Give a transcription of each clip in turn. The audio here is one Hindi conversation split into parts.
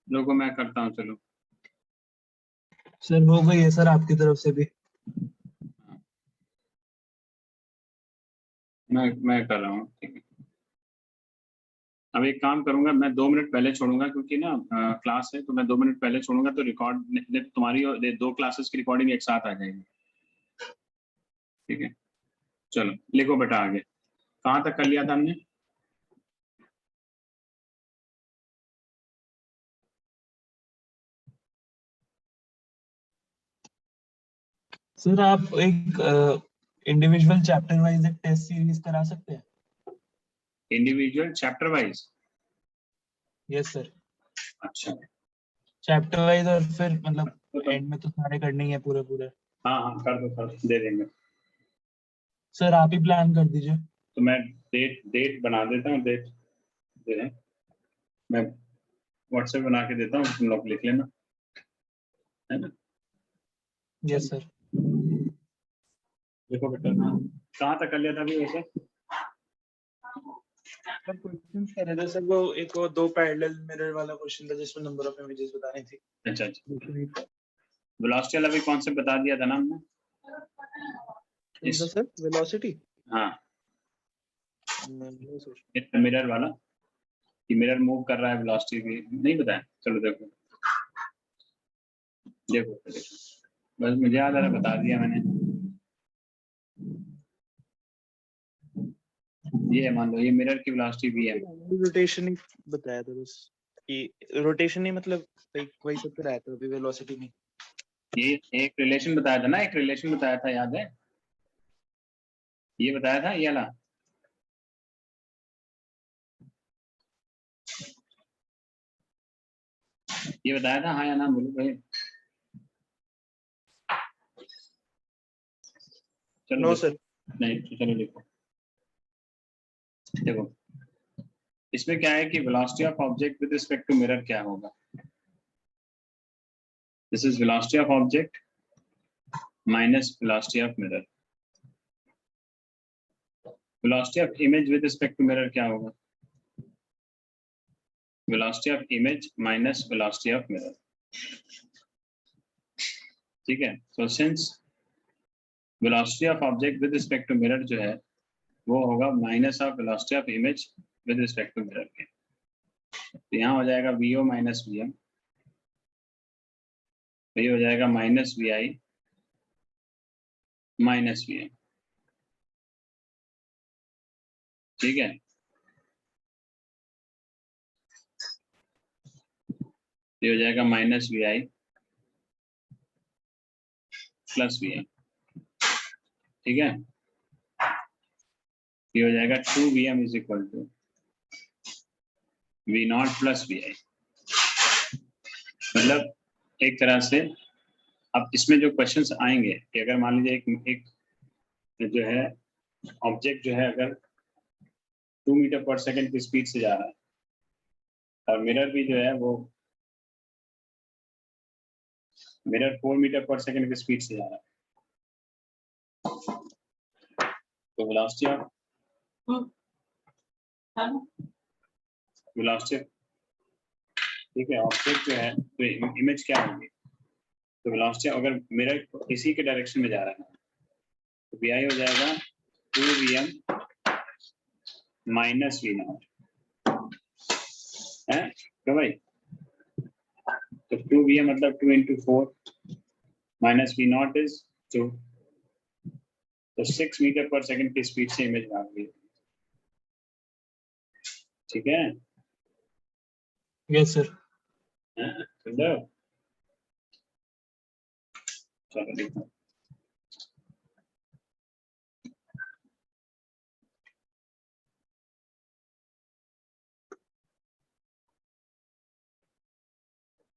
लोगों मैं करता हूँ, चलो सर हो गई है सर आपकी तरफ से भी। मैं कर रहा हूँ, ठीक है। अब एक काम करूंगा, मैं 2 मिनट पहले छोड़ूंगा क्योंकि ना क्लास है, तो मैं 2 मिनट पहले छोड़ूंगा तो रिकॉर्ड तुम्हारी और 2 क्लासेस की रिकॉर्डिंग एक साथ आ जाएगी, ठीक है। चलो लिखो बेटा आगे, कहाँ तक कर लिया था हमने? सर आप एक इंडिविजुअल चैप्टर वाइज एक टेस्ट सीरीज करा सकते हैं? Individual chapter wise? Yes sir, अच्छा, चैप्टर वाइज और फिर मतलब एंड में तो सारे करने ही है पूरे पूरे। हाँ हाँ कर दो, दे देंगे। सर आप ही प्लान कर दीजिए। तो मैं डेट बना देता हूँ, डेट दे दें, मैं व्हाट्सएप बना के देता हूँ, तुम लोग लिख लेना, है ना। Yes sir. देखो बेटा, कहाँ तक कर लिया था अभी वैसे? सर क्वेश्चंस कह रहे थे सर, वो एक और 2 पैरेलल मिरर वाला क्वेश्चन था जिसमें नंबर ऑफ इमेजेस बतानी थी। अच्छा अच्छा, वेलोसिटी वाला भी कॉन्सेप्ट बता दिया था ना हमने? कौन सा सर? वेलोसिटी? हाँ, नहीं सर। मिरर वाला कि मिरर मूव कर रहा है, वेलोसिटी भी नहीं बताया। चलो देखो देखो देखो, बस मुझे याद आ रहा, बता दिया मैंने। ये मान लो, ये मिरर की वेलोसिटी भी है। रोटेशन ही बताया था बस, कि रोटेशन ही मतलब वही सब कराया था अभी वेलोसिटी में। ये एक रिलेशन बताया था ना, एक रिलेशन बताया था, याद है? ये बताया था ये वाला, ये बताया था, हाँ या ना बोलो भाई। चलो नो देखो, सर। नहीं तो चलो देखो, देखो इसमें क्या है कि velocity of object with respect to mirror क्या होगा। This is velocity of object minus velocity of mirror. Velocity of image with respect to mirror क्या होगा? Velocity of image minus velocity of mirror, ठीक है। So since velocity of object with respect to mirror जो है वो होगा minus of velocity of image with respect to mirror के, तो यहाँ हो जाएगा वीओ माइनस वीएम, ये हो जाएगा minus V I minus V M, ठीक है। ये हो जाएगा minus V I plus V M, ठीक है। ये हो जाएगा 2vm is equal to V naught plus V I. मतलब एक तरह से अब इसमें जो क्वेश्चंस आएंगे कि अगर मान लीजिए एक जो है ऑब्जेक्ट जो है अगर 2 मीटर पर सेकंड की स्पीड से जा रहा है और मिरर भी जो है वो मिरर 4 मीटर पर सेकंड की स्पीड से जा रहा है, तो वेलोसिटी ऑफ ठीक है ऑब्जेक्ट जो है तो इमेज क्या होगी, तो वेलोसिटी अगर मिरर इसी के डायरेक्शन में जा रहा है तो वी आई हो जाएगा 2vm माइनस वी नॉट, है क्यों भाई? तो 2vm मतलब 2 into 4 minus v naught is 2, तो 6 मीटर पर सेकंड की स्पीड से इमेज भाग गई, ठीक है। Yes sir. चलो चलो देखो,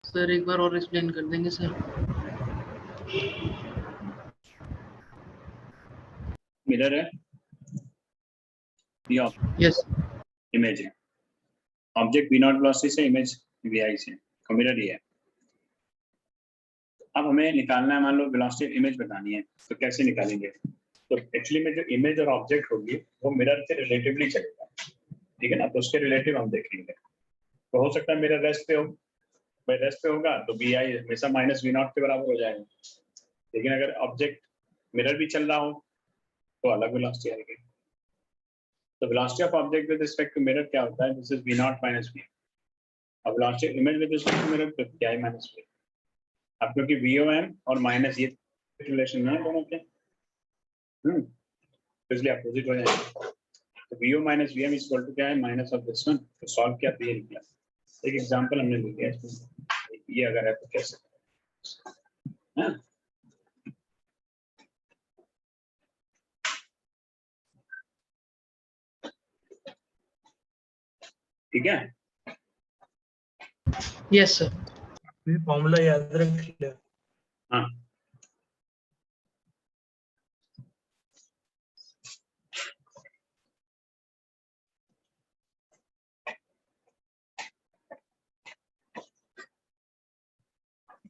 सर एक बार और एक्सप्लेन कर देंगे सर? मिरर है ये, यस। इमेज है, ऑब्जेक्ट वी नॉट वेलोसिटी से, इमेज वी आई से, तो मिरर ये है। अब हमें निकालना है, मान लो वेलोसिटी इमेज बतानी है, तो कैसे निकालेंगे? तो एक्चुअली में जो इमेज और ऑब्जेक्ट होगी वो मिरर से रिलेटिवली चलेगा, ठीक है ना, तो उसके रिलेटिव हम देखेंगे। तो हो सकता है मिरर रेस्ट पे हो, भाई रेस्ट पे होगा तो vi हमेशा माइनस v नॉट के बराबर हो जाएगा, लेकिन अगर ऑब्जेक्ट मिरर भी चल रहा हो तो अलग वेलोसिटी आएगी। तो velocity of object with respect to mirror क्या होता है, this is v naught minus v, और velocity image with respect to mirror तो क्या है माइनस v। अब क्योंकि VOM और माइनस ये रिलेशन है दोनों के, तो इसलिए अपोजिट हो जाएंगे। तो VO minus VM equal to क्या है, माइनस ऑफ दिस वन। तो सॉल्व किया तो ये निकला। एक एग्जांपल हमने ले लिया इसमें, ये अगर है तो कैसे, हाँ ठीक है। Yes sir. ये फॉर्मूला याद रख ले। हाँ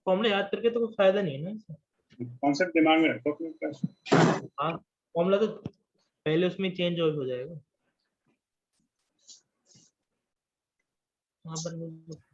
फॉर्मूला याद करके तो कोई फायदा नहीं है ना। कॉन्सेप्ट दिमाग में रखो अपने। हाँ, फॉर्मूला तो पहले उसमें चेंज हो जाएगा। वहाँ पर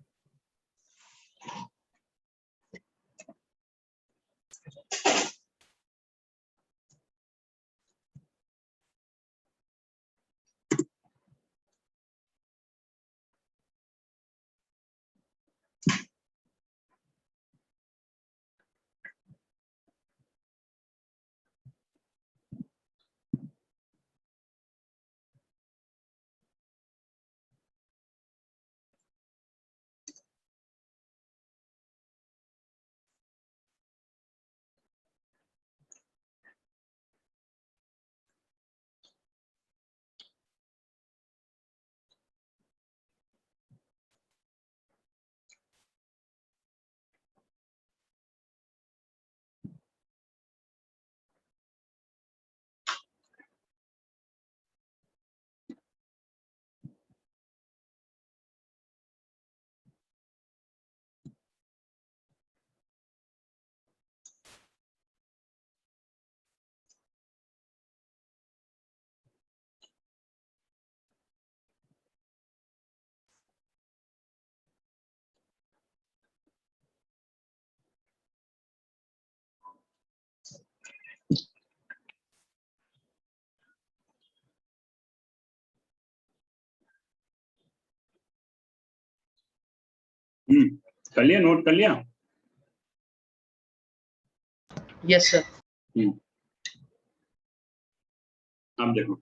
कर लिया, नोट कर लिया। Yes sir. अब देखो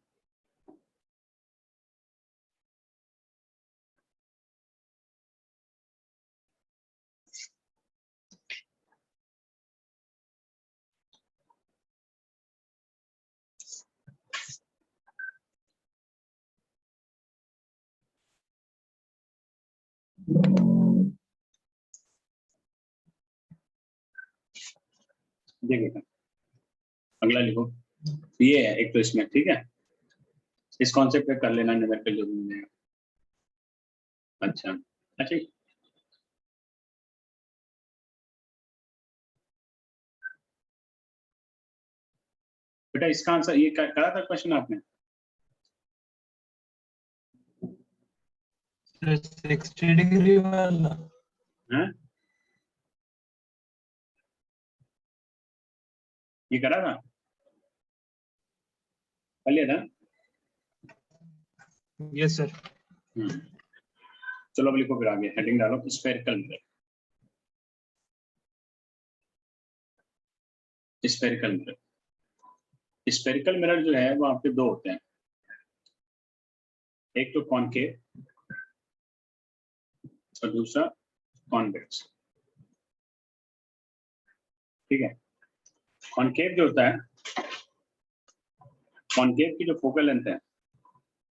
देखिएगा, अगला लिखो, ये है एक तो इसमें, ठीक है, इस कॉन्सेप्ट पे कर लेना न्यूमेरिकल जो भी मिलेगा। अच्छा अच्छा, बेटा इसका आंसर ये करा था क्वेश्चन आपने? 60 डिग्री वाला। हैं? ये करा था, कर लिया था। Yes sir. चलो अब लिखो, फिर आगे हेडिंग डालो, spherical mirror. Spherical mirror, spherical mirror जो है वो आपके दो होते हैं, एक तो कॉनकेव और दूसरा कॉन्वेक्स। ठीक है, कॉनकेव जो होता है, कॉनकेव की जो फोकल लेंथ है,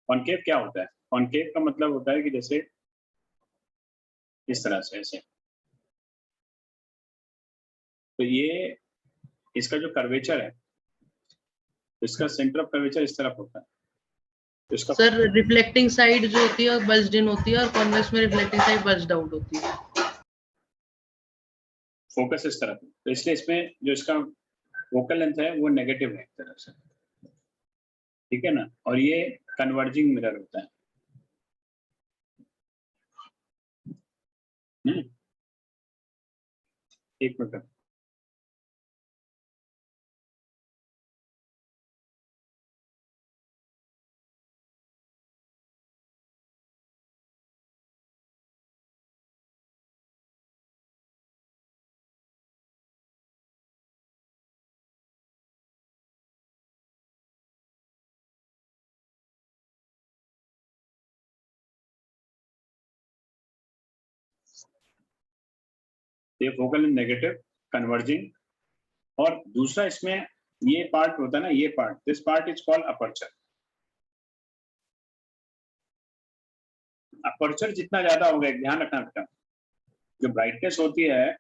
कॉनकेव क्या होता है, कॉनकेव का मतलब होता है कि जैसे इस तरह से ऐसे, तो ये इसका जो कर्वेचर है, इसका सेंटर ऑफ कर्वेचर इस तरफ होता है, तो इसका सर रिफ्लेक्टिंग साइड जो होती है बज्ड इन होती है और कॉन्वेक्स में रिफ्लेक्टिंग साइड बज्ड आउट होती है। फोकस इस तरफ है, तो इसलिए इसमें जो इसका फोकल लेंथ है वो नेगेटिव है एक तरह से, ठीक है ना, और ये कन्वर्जिंग मिरर होता है। एक मिनट। ये फोकल एंड नेगेटिव कन्वर्जिंग, और दूसरा इसमें ये पार्ट होता है ना, ये part, this part is called aperture. Aperture जितना ज्यादा होगा, एक ध्यान रखना बेटा, जो ब्राइटनेस होती है,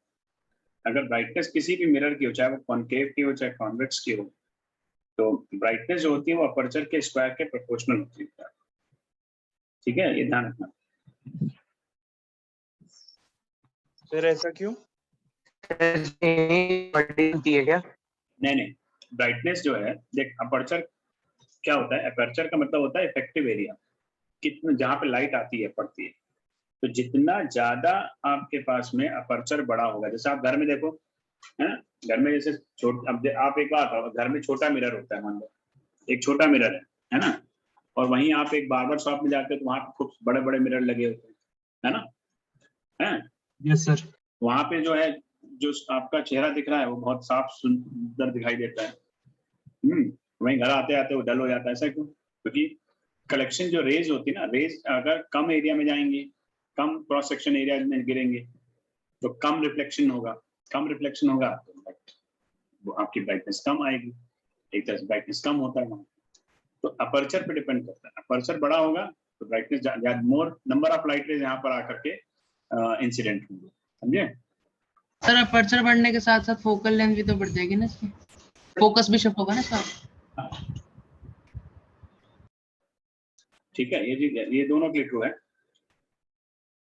अगर ब्राइटनेस किसी भी मिरर की हो, चाहे वो कॉनकेव की हो चाहे कॉन्वेक्स की हो, तो ब्राइटनेस जो होती है वो अपर्चर के स्क्वायर के प्रोपोर्शनल होती है। ठीक है, ये ध्यान रखना। सर ऐसा क्यों? क्या? नहीं, ब्राइटनेस जो है, देख अपर्चर क्या होता है, अपर्चर का मतलब होता है इफेक्टिव एरिया, कितना जहाँ पे लाइट आती है पड़ती है। तो जितना ज्यादा आपके पास में अपर्चर बड़ा होगा, जैसे आप घर में देखो, है ना, घर में जैसे अब आप एक बात, घर में छोटा मिरर होता है, मान लो एक छोटा मिरर है ना, और वहीं आप एक बार्बर शॉप में जाते हो तो वहां पे खूब बड़े बड़े मिरर लगे होते हैं, है ना, है। Yes sir. वहां पे जो है, जो आपका चेहरा दिख रहा है वो बहुत साफ सुंदर दिखाई देता है। वहीं घर आते आते वो डल हो जाता है। ऐसा क्यों? क्योंकि कलेक्शन जो रेज होती है ना, रेज अगर कम एरिया में जाएंगी, कम क्रॉस सेक्शन एरिया में गिरेंगे, तो कम रिफ्लेक्शन होगा, कम रिफ्लेक्शन होगा तो वो आपकी ब्राइटनेस कम आएगी। एक तरह से ब्राइटनेस कम होता है वहाँ। तो अपर्चर पे डिपेंड करता है, अपर्चर बड़ा होगा तो brightness, more number of light rays यहाँ पर आकर के इंसिडेंट होंगे, समझे? सर अपर्चर बढ़ने के साथ साथ फोकल लेंथ भी तो बढ़ जाएगी ना इसमें, फोकस भी शिफ्ट होगा ना सर। ठीक है, ये दोनों के ट्रू है,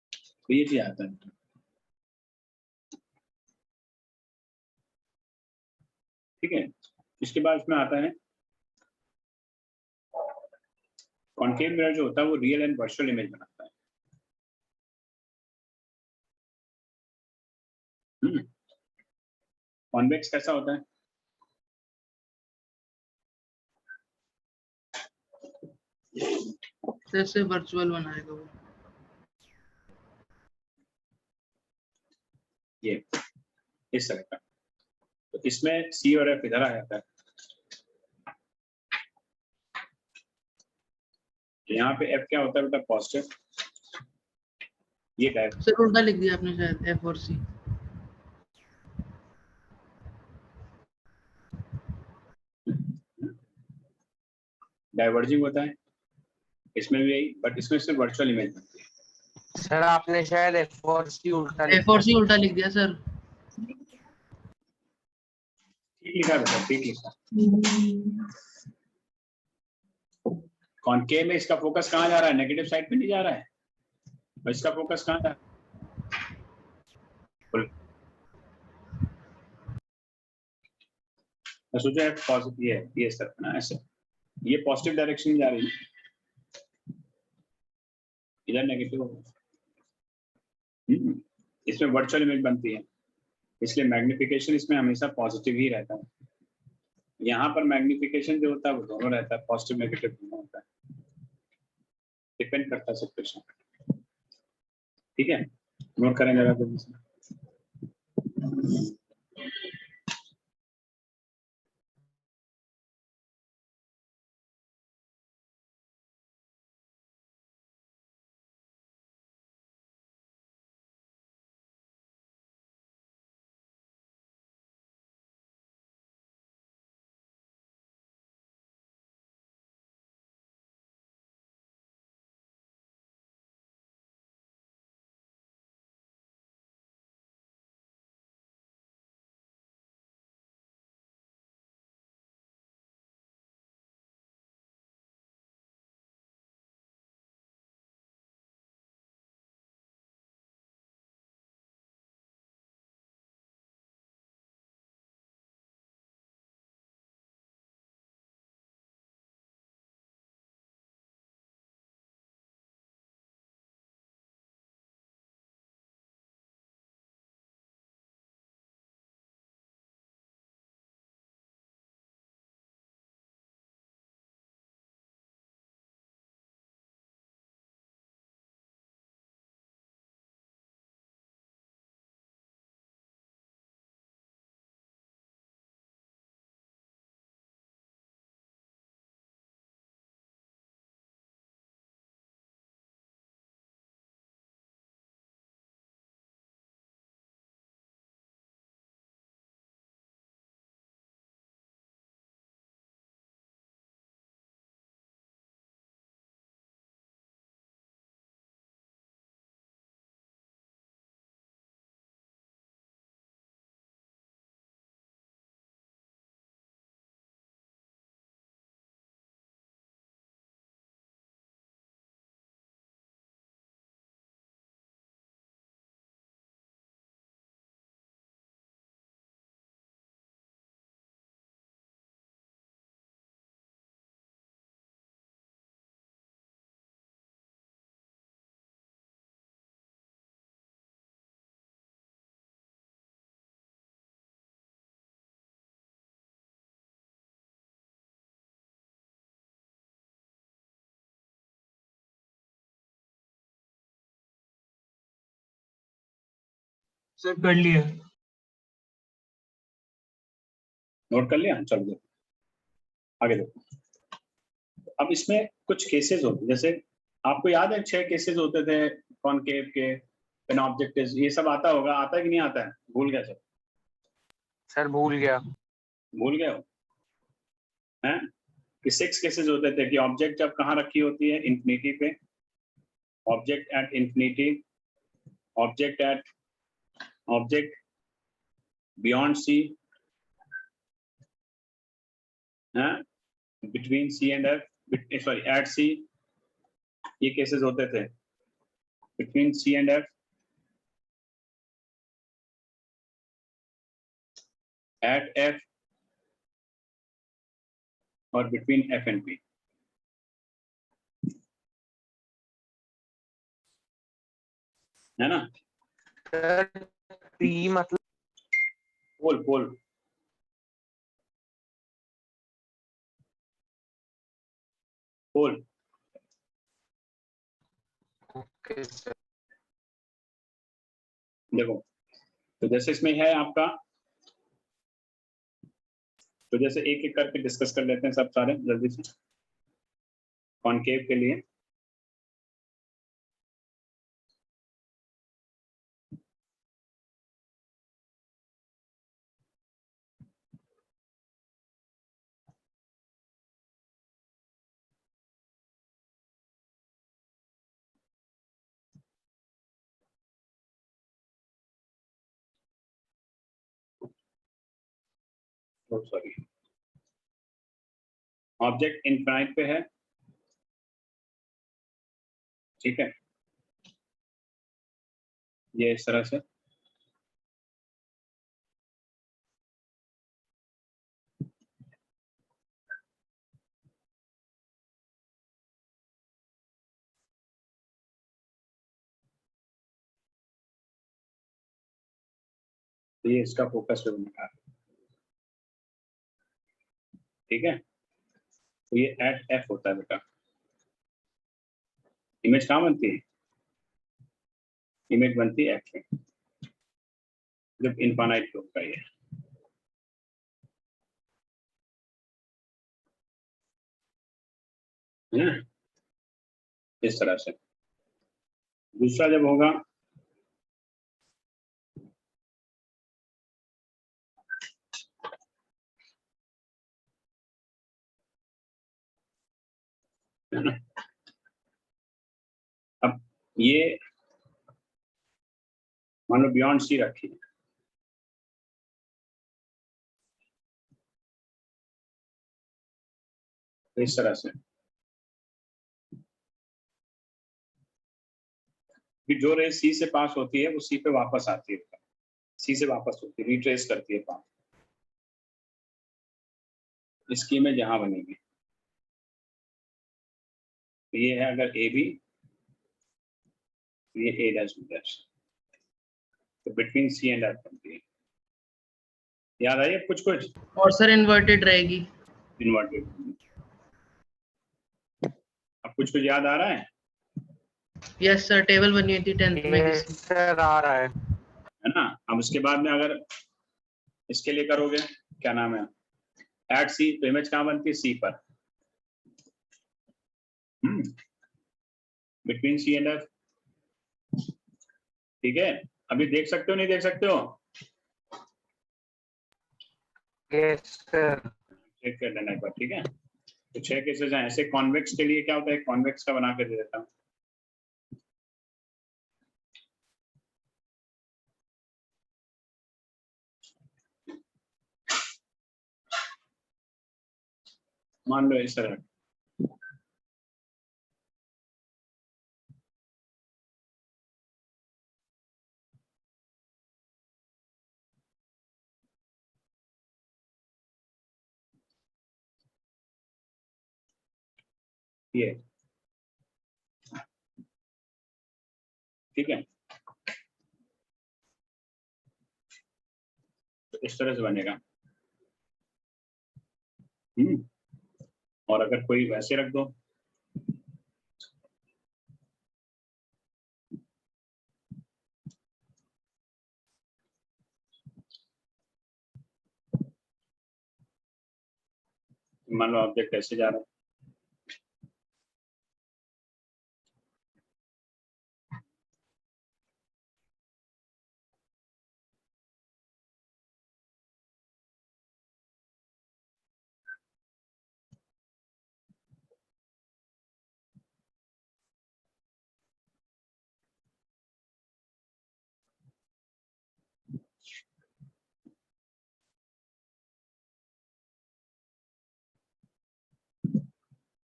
तो ये चीज आता है। ठीक है, इसके बाद इसमें आता है कॉनकेव मिरर जो होता है वो रियल एंड वर्चुअल इमेज बनाता है। कॉन्वेक्स कैसा होता है? जैसे वर्चुअल बनाएगा वो। ये इस तरह का, तो इसमें सी और एफ इधर आ जाता है, तो यहाँ पे एफ क्या होता है बेटा? पॉजिटिव। ये डायवर्जिंग, सर उल्टा लिख दिया आपने शायद, एफ और सी। होता है, इसमें भी यही, बट इसमें सिर्फ वर्चुअल इमेज बनती है। सर आपने शायद F4C उल्टा एफ और सी उल्टा लिख दिया सर। ठीक लिखा बेटा, ठीक लिखा। कॉनकेव में इसका फोकस कहाँ जा रहा है? नेगेटिव साइड पे नहीं जा रहा है, और इसका फोकस कहाँ जा रहा है? मैं सोचा पॉजिटिव, ये सर ना, ऐसे ये पॉजिटिव डायरेक्शन में जा रही है, इधर नेगेटिव होगा। इसमें वर्चुअल इमेज बनती है, इसलिए मैग्निफिकेशन इसमें हमेशा पॉजिटिव ही रहता है। यहाँ पर मैग्निफिकेशन जो होता है वो दोनों रहता है, पॉजिटिव नेगेटिव दोनों होता है, डिपेंड करता है सिचुएशन। ठीक है, नोट करें जरा जल्दी से। सर कर लिया। नोट कर लिया, चलो देखो आगे देखो। अब इसमें कुछ केसेस होते, जैसे आपको याद है 6 केसेस होते थे कॉनकेव के, पेन ऑब्जेक्टिव्स, ये सब आता होगा, आता है कि नहीं आता है? भूल गया सब? सर भूल गया। भूल गए हो हैं? कि 6 केसेस होते थे कि ऑब्जेक्ट जब कहाँ रखी होती है, इंफिनिटी पे, object at infinity, object beyond C, between C and F, sorry at C, ये केसेस होते थे, between C and F, at F, और बिटवीन एफ एंड पी, है ना? सर पी मतलब पोल पोल पोल ओके सर। देखो, तो जैसे इसमें है आपका, तो जैसे एक एक करके डिस्कस कर लेते हैं सब सारे जल्दी से। कॉनकेव के लिए सॉरी, ऑब्जेक्ट इनफाइनाइट पे है, ठीक है, ये इस तरह से, तो ये इसका फोकस पे बनेगा, ठीक है। तो ये एट एफ होता है बेटा। इमेज कहाँ बनती है? इमेज बनती है एफ में, जब इनफाइनाइट पे होता है ये, है ना, इस तरह से। दूसरा जब होगा है ना, अब ये मान लो बियॉन्ड सी रखी है, तो इस तरह से कि जो रे सी से पास होती है वो सी पे वापस आती है, सी से वापस होती है, रिट्रेस करती है पास, इसकी इमेज यहाँ बनेगी। तो ये है अगर ए बी, ये ए डैश बी डैश, तो बिटवीन सी एंड एफ बनती है। याद आई कुछ कुछ? और सर इन्वर्टेड रहेगी। इन्वर्टेड। अब कुछ कुछ याद आ रहा है? यस सर, टेबल बनी हुई थी 10th में ये किसी। सर आ रहा है। है ना। अब उसके बाद में अगर इसके लिए करोगे, क्या नाम है, एट सी, तो इमेज कहाँ बनती है? सी पर, बिटवीन सी एंड एफ, ठीक है। अभी देख सकते हो नहीं देख सकते हो? Yes sir. चेक कर लेना एक बार, ठीक है। तो 6 केसेस हैं ऐसे। कॉन्वेक्स के लिए क्या होता है, कॉन्वेक्स का बना कर दे देता हूँ। मान लो इस तरह, ये, ठीक है। तो इस तरह से बनेगा। और अगर कोई वैसे रख दो, मान लो ऑब्जेक्ट ऐसे जा रहा है,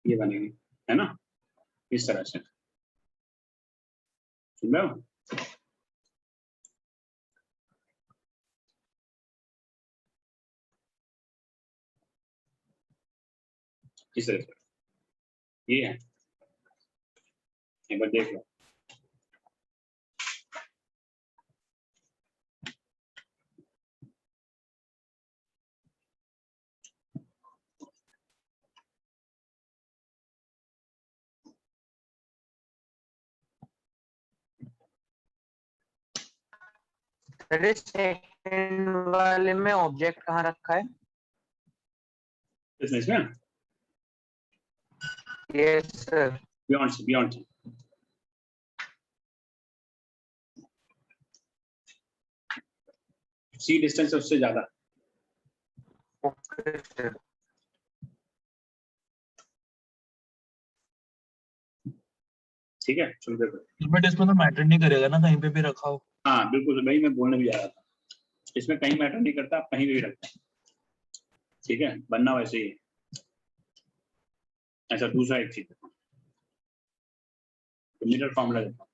ये बनेगी, है ना, इस तरह से। सुन रहे हो? इस तरह से ये है, एक बार देख लो। सेकंड वाले में ऑब्जेक्ट कहाँ रखा है? इसमें yes sir. Beyond C distance है उससे ज्यादा। Okay sir. ठीक है, चलो देखो। बट इसमें तो मैटर नहीं करेगा ना कहीं पे भी रखा हो। हाँ बिल्कुल, भाई मैं बोलने भी जा रहा था, इसमें कहीं मैटर नहीं करता, आप कहीं भी रखते हैं। ठीक है, बनना वैसे ही है। अच्छा, दूसरा एक चीज तो मिरर फॉर्मूला देखो।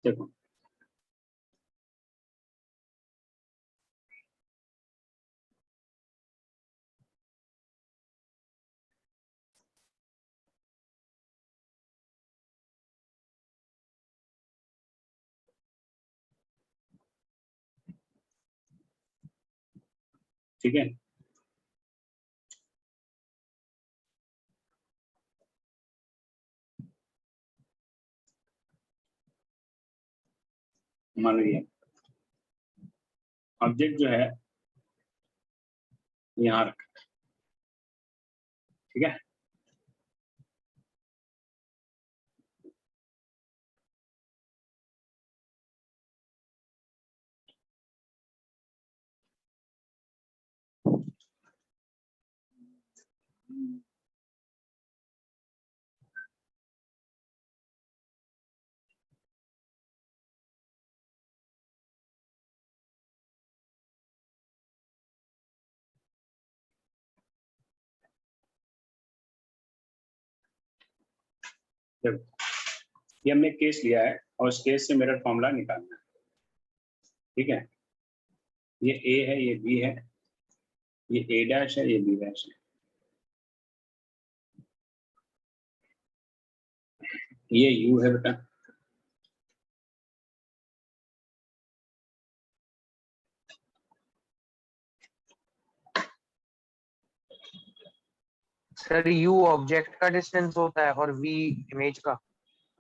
देखो ठीक है, मान लीजिए ऑब्जेक्ट जो है यहाँ रखा, ठीक है। देखो ये हमने केस लिया है और उस केस से मिरर फॉर्मूला निकालना है। ठीक है, ये ए है, ये बी है, ये ए डैश है, ये बी डैश है, ये यू है बेटा, सर यू ऑब्जेक्ट का डिस्टेंस होता है और वी इमेज का।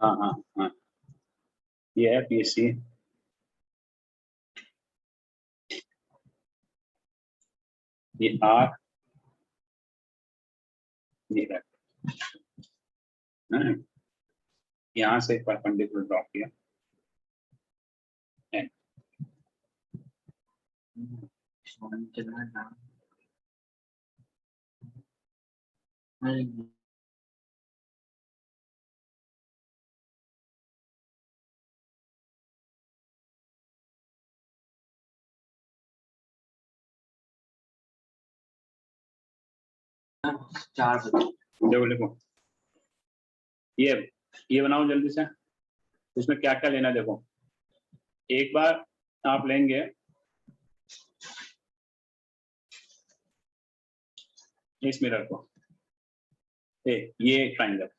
हाँ हाँ हाँ, ये है पी सी, ये आर, ये है, यहाँ से परपेंडिकुलर ड्रॉ किया, देखो देखो ये बनाओ जल्दी से। इसमें क्या क्या लेना, देखो एक बार आप लेंगे इस मिरर को, ये ट्राइंगल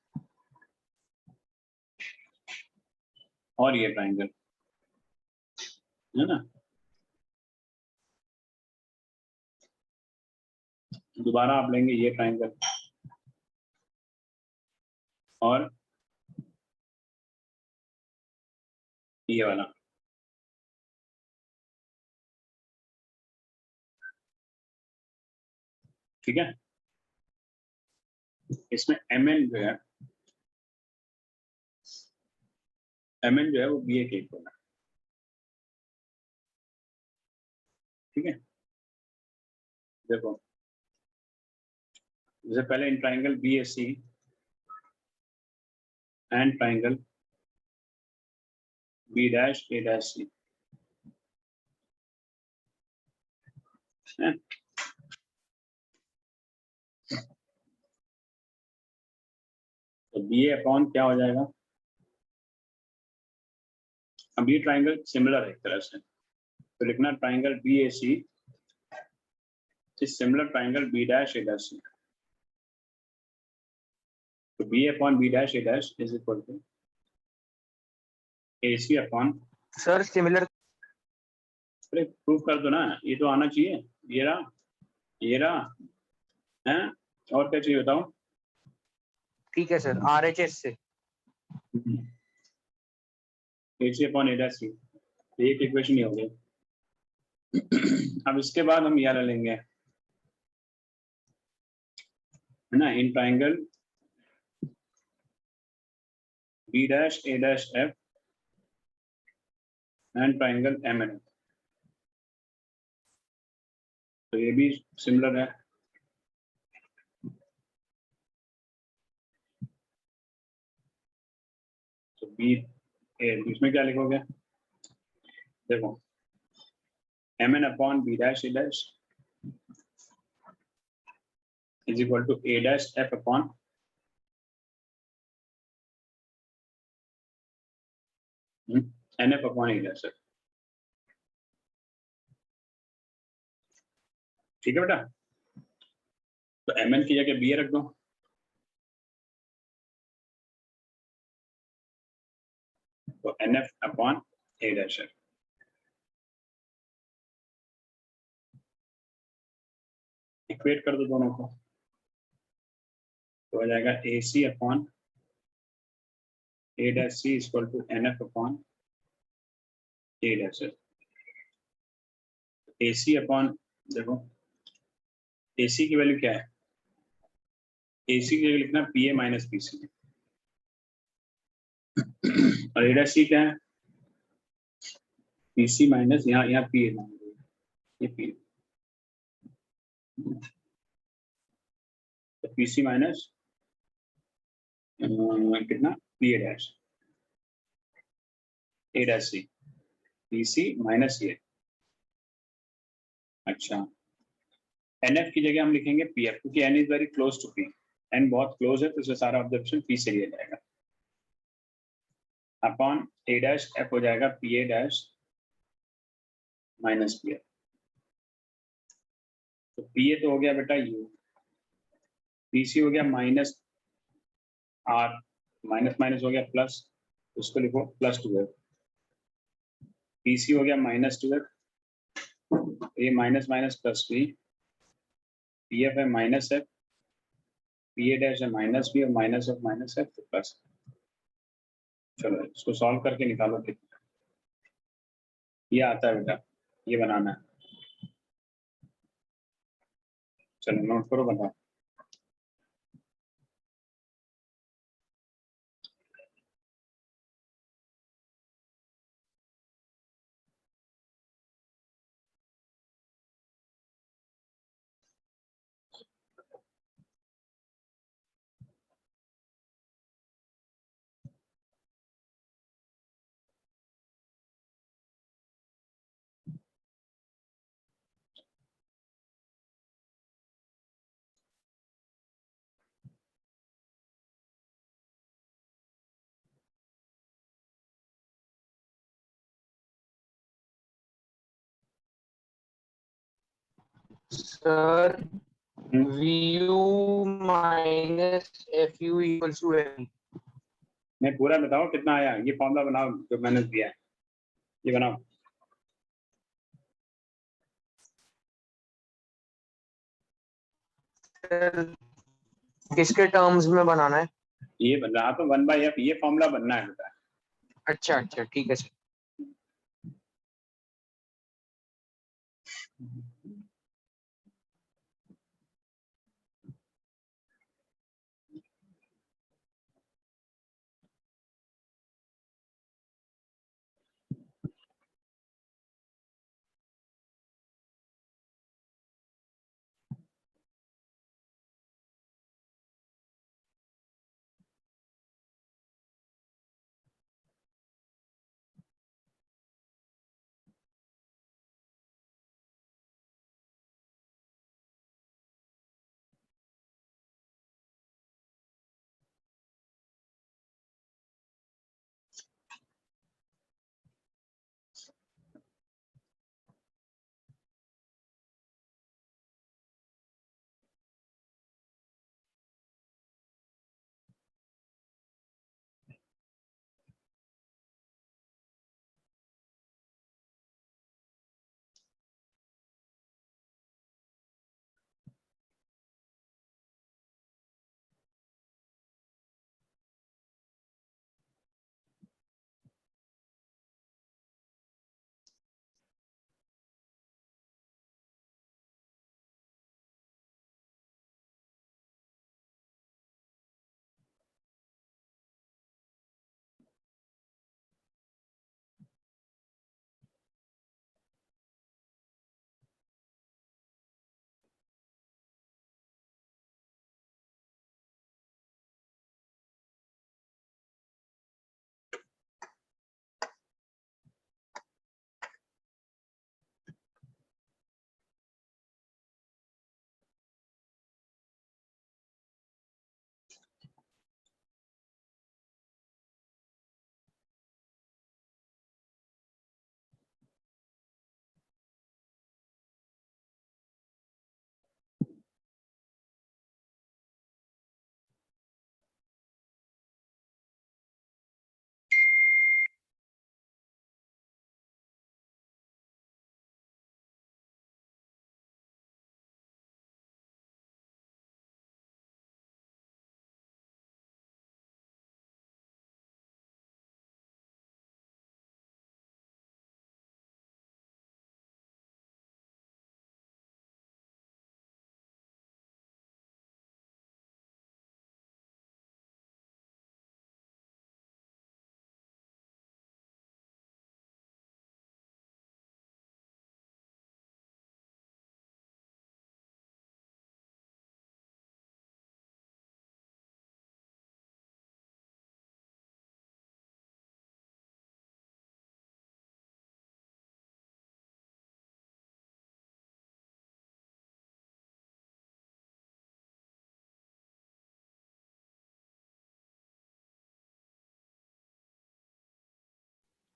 और ये ट्राइंगल, है ना। दोबारा आप लेंगे ये ट्राइंगल और ये वाला, ठीक है। इसमें mn जो है, mn जो है वो bA के इक्वल है, ठीक है। देखो जैसे पहले in triangle BAC and triangle B'(A')C है। तो BA अपॉन क्या हो जाएगा, अब ये ट्राइंगल सिमिलर है एक तरह से, तो लिखना triangle BAC is similar triangle B'(A')C। तो BA upon B'(A') is equal to AC upon, sir similar अरे प्रूफ कर दो ना, ये तो आना चाहिए, ये रहा है, और क्या चाहिए बताओ। ठीक है सर, RHS से AC अपॉन A'(C), एक इक्वेशन ही हो गई। अब इसके बाद हम ये लेंगे, है ना, in triangle B'(A')F and triangle MN, तो ये भी सिमिलर है। तो B इसमें क्या लिखोगे, देखो MN upon B'(A') is equal to A'(F) upon NF upon A', ठीक है बेटा। तो MN की जगह BA रख दो, तो NF अपॉन A', इक्वेट कर दो दोनों को, तो हो जाएगा AC upon A'(C) equal to NF upon A'। AC upon, देखो AC की वैल्यू क्या है, AC की जगह लिखना PA माइनस PC, और A'(C) क्या है, PC माइनस यहाँ PA, ये PA, तो PC माइनस कितना A'(C), PC माइनस ये, अच्छा NF की जगह हम लिखेंगे PF, क्योंकि N is very close to P, N बहुत क्लोज है, तो इससे सारा ऑब्जर्वेशन P से लिया जाएगा, अपॉन A'(F) हो जाएगा PA' माइनस PF। तो PA तो हो गया बेटा U, PC हो गया माइनस R, माइनस माइनस हो गया प्लस, उसको लिखो +2F, PC हो गया -2F, ये minus minus plus B, PF है -F, PA' है -B, और -F तो प्लस। चलो इसको सॉल्व करके निकालो कितना, ये आता है बेटा, ये बनाना है, चलो नोट करो, बताओ। Sir VU minus FU equals to ME। मैं पूरा बताओ कितना आया, ये फॉर्मूला बनाओ जो मैंने दिया है, ये बनाओ। किसके टर्म्स में बनाना है? ये बन रहा तो 1/F, ये फॉर्मूला बनना है बेटा। अच्छा अच्छा ठीक है सर।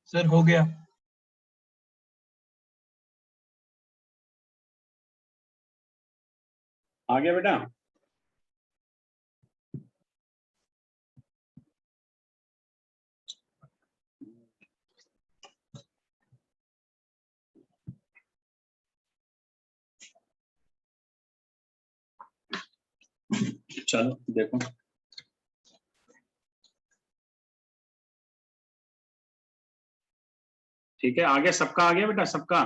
सर हो गया। आ गया बेटा? चलो देखो, ठीक है, आगे सबका आ गया बेटा, सबका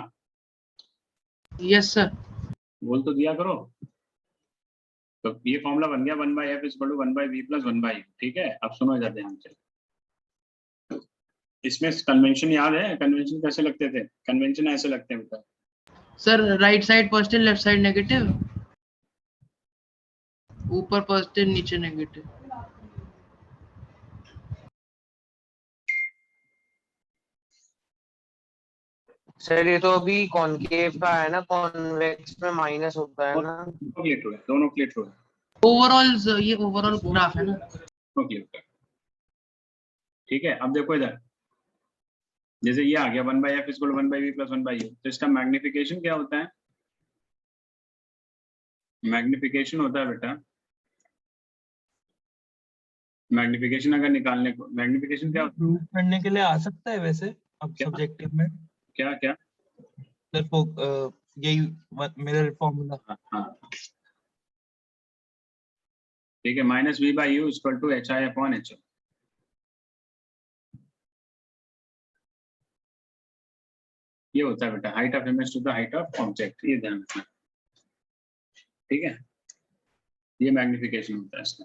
यस सर। बोल तो दिया करो। तो ये फॉर्मूला बन गया 1/f equal to 1/v plus 1/u। ठीक है, अब सुनो जाते हैं हम। चलो, इसमें कन्वेंशन याद है? कन्वेंशन कैसे लगते थे? कन्वेंशन ऐसे लगते हैं बेटा, sir right side positive, left side negative, ऊपर पॉजिटिव नीचे नेगेटिव। सर ये तो अभी कॉनकेव का है ना, कॉन्वेक्स में माइनस होता है ना। दोनों क्लियर हो। ओवरऑल ये ओवरऑल ग्राफ है ना। क्लियर। ठीक है, अब देखो इधर, जैसे ये आ गया 1/f equal to 1/v plus 1/u, तो इसका मैग्निफिकेशन क्या होता है? मैग्निफिकेशन होता है बेटा, मैग्निफिकेशन अगर निकालने को, मैग्निफिकेशन क्या होता प्रूव करने के लिए आ सकता है वैसे अब क्या? सब्जेक्टिव में। क्या क्या? सर यही मिरर फॉर्मूला। हाँ, ठीक है, -v/u इक्वल टू hi/ho। ये होता है बेटा height of image to the height of object, ये ध्यान रखना, ठीक है, ये मैग्निफिकेशन होता है इसका।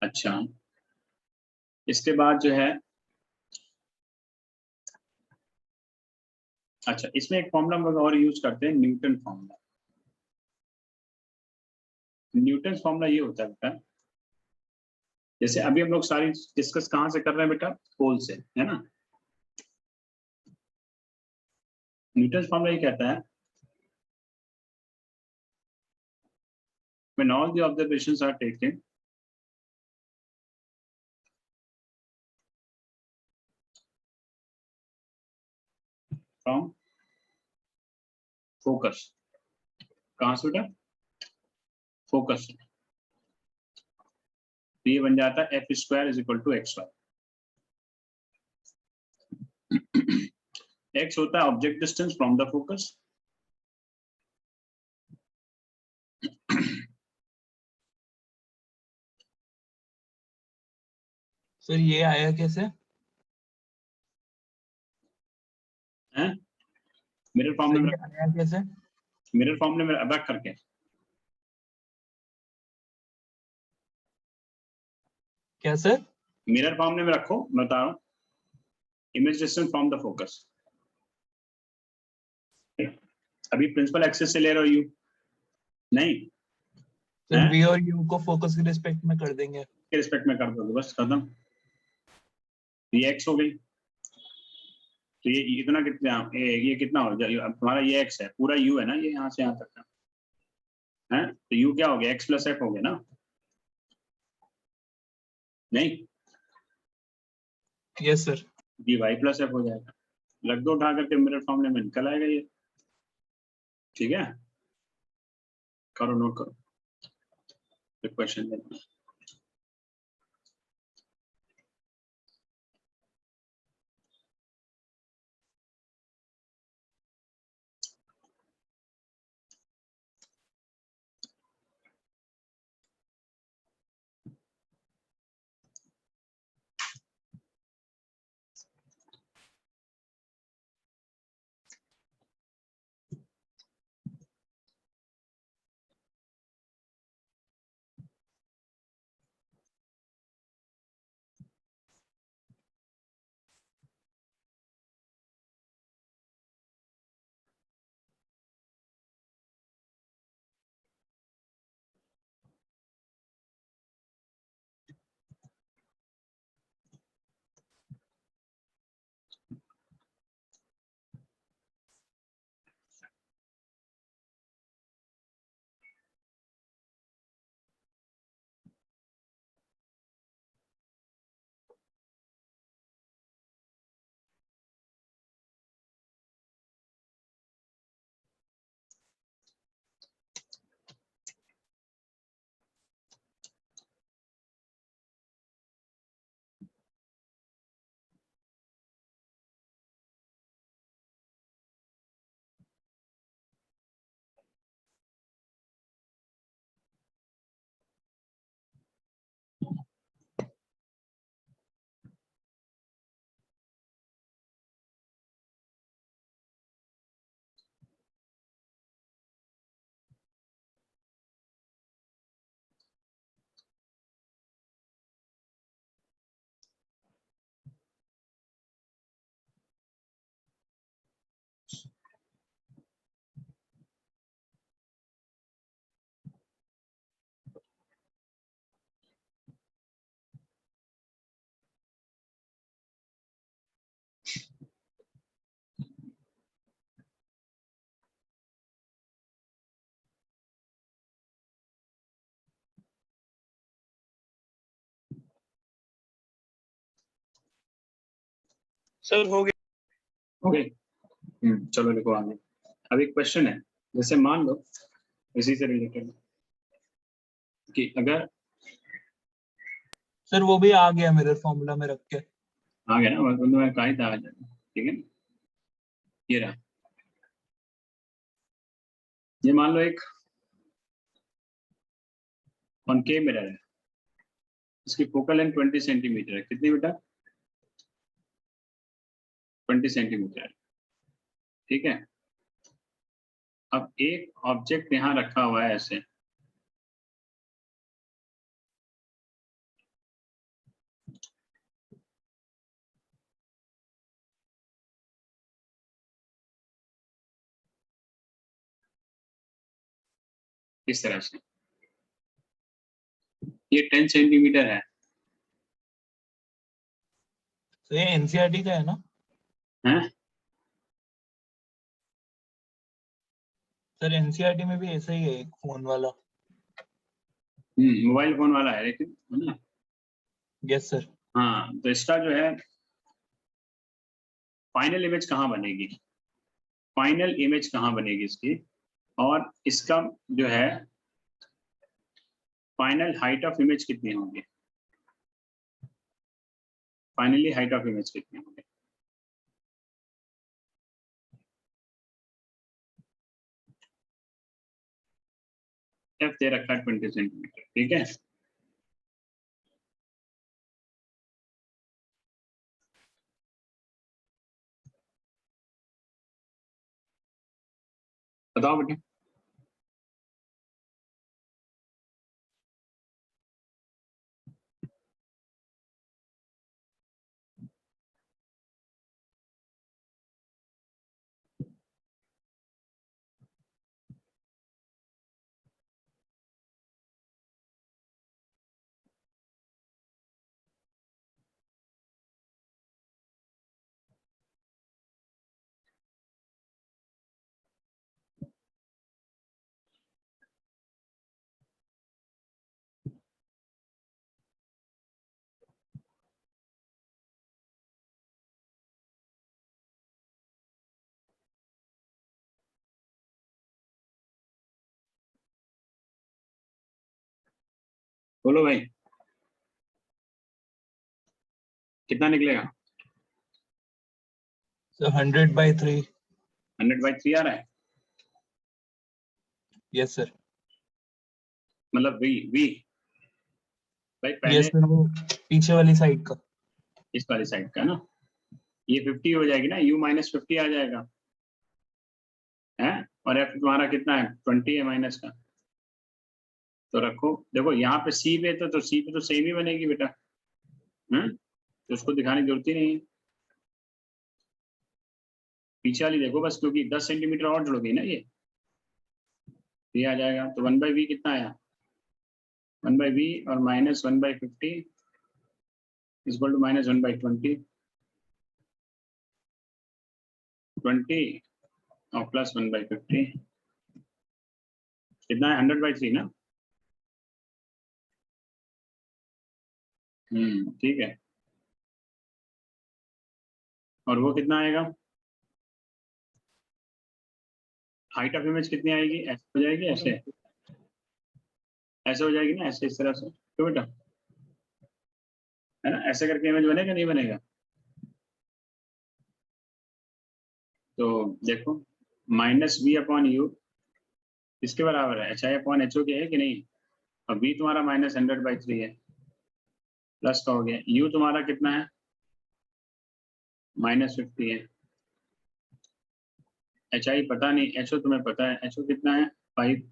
अच्छा, इसके बाद जो है, अच्छा इसमें एक फॉर्मूला हम लोग और यूज करते हैं, न्यूटन फॉर्मूला। न्यूटन फॉर्मूला ये होता है बेटा, जैसे अभी हम लोग सारी डिस्कस कहाँ से कर रहे हैं बेटा, पोल से, है ना। न्यूटन फॉर्मूला ये कहता है, when all the observations are taken from focus, कहाँ से बेटा, फोकस, तो ये बन जाता है f square is equal to x y. x होता है object distance from the focus, sir ये आया कैसे? है मिरर फॉर्मूले में, सर ये आया कैसे? मिरर फॉर्मूले में रख करके, क्या सर? मिरर फॉर्मूले में रखो, मैं बता रहा हूँ, image distance from the focus. अभी प्रिंसिपल एक्सिस से ले रहे हो यू, नहीं सर v और u को फोकस के रिस्पेक्ट में कर देंगे। के रिस्पेक्ट में कर दोगे, बस खत्म। ये एक्स हो गई, तो ये इतना कितना, ये कितना हो जाएगा, अब तुम्हारा ये एक्स है, पूरा यू है ना, ये यहाँ से यहाँ तक का है, तो यू क्या हो गया, एक्स प्लस एफ हो गया ना, नहीं यस सर। ये वाई प्लस एफ हो जाएगा, लग दो उठा करके मिरर फॉर्मूले में निकल आएगा ये, ठीक है, करो नोट करो, क्वेश्चन देखना। सर हो गया। ओके, चलो देखो आगे, अब एक क्वेश्चन है, जैसे मान लो इसी से रिलेटेड कि अगर, सर वो भी आ गया मिरर फॉर्मूला में रख के। आ गया ना, मैं कहा ही था आ जाएगा, ठीक है ना, ये रहा, ये मान लो एक कॉनकेव मिरर है, इसकी फोकल लेंथ 20 सेंटीमीटर है, कितनी बेटा, 20 सेंटीमीटर, ठीक है। अब एक ऑब्जेक्ट यहाँ रखा हुआ है ऐसे, इस तरह से, ये 10 सेंटीमीटर है, तो ये एनसीईआरटी का है ना हैं? सर? एनसीईआरटी में भी ऐसा ही है एक फोन वाला। मोबाइल फोन वाला है लेकिन, है ना? Yes sir. हाँ, तो इसका जो है फाइनल इमेज कहाँ बनेगी, फाइनल इमेज कहाँ बनेगी इसकी, और इसका जो है फाइनल हाइट ऑफ इमेज कितनी होगी, फाइनली हाइट ऑफ इमेज कितनी होगी। एफ दे रखा है 20 सेंटीमीटर, ठीक है। बताओ बेटा। बोलो भाई, कितना निकलेगा? सर 100/3। 100/3 आ रहा है, यस सर। मतलब वी वी भाई पहले यस सर, वो पीछे वाली साइड का। इस वाली साइड का ना, ये 50 हो जाएगी ना, u माइनस 50 आ जाएगा, है? और f तुम्हारा कितना है, 20 है माइनस का, तो रखो। देखो यहाँ पे c पे तो c पे तो सेम ही बनेगी बेटा, तो उसको दिखाने की जरूरत ही नहीं है। पीछे वाली देखो बस, क्योंकि 10 सेंटीमीटर और जोड़ोगी ना ये आ जाएगा। तो 1/v कितना आया, 1/v और माइनस 1/50 इक्वल टू माइनस 1/20, 20 और प्लस 1/50 कितना है, 100/3 ना। ठीक है। और वो कितना आएगा, हाइट ऑफ इमेज कितनी आएगी, ऐसे हो जाएगी, ऐसे ऐसे हो जाएगी ना, ऐसे इस तरह से, तो बेटा है ना, ऐसे करके इमेज बनेगा नहीं बनेगा। तो देखो -v/u इसके बराबर है HI/HO के, है कि नहीं। अब v तुम्हारा -100/3 है, प्लस का हो गया, u तुम्हारा कितना है, -50 है, HI पता नहीं, HO तुम्हें पता है, HO कितना है 5,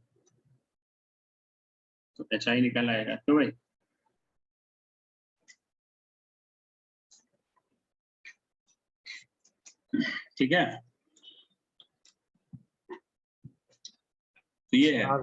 तो HI निकल आएगा। तो भाई ठीक है, तो ये है। हाँ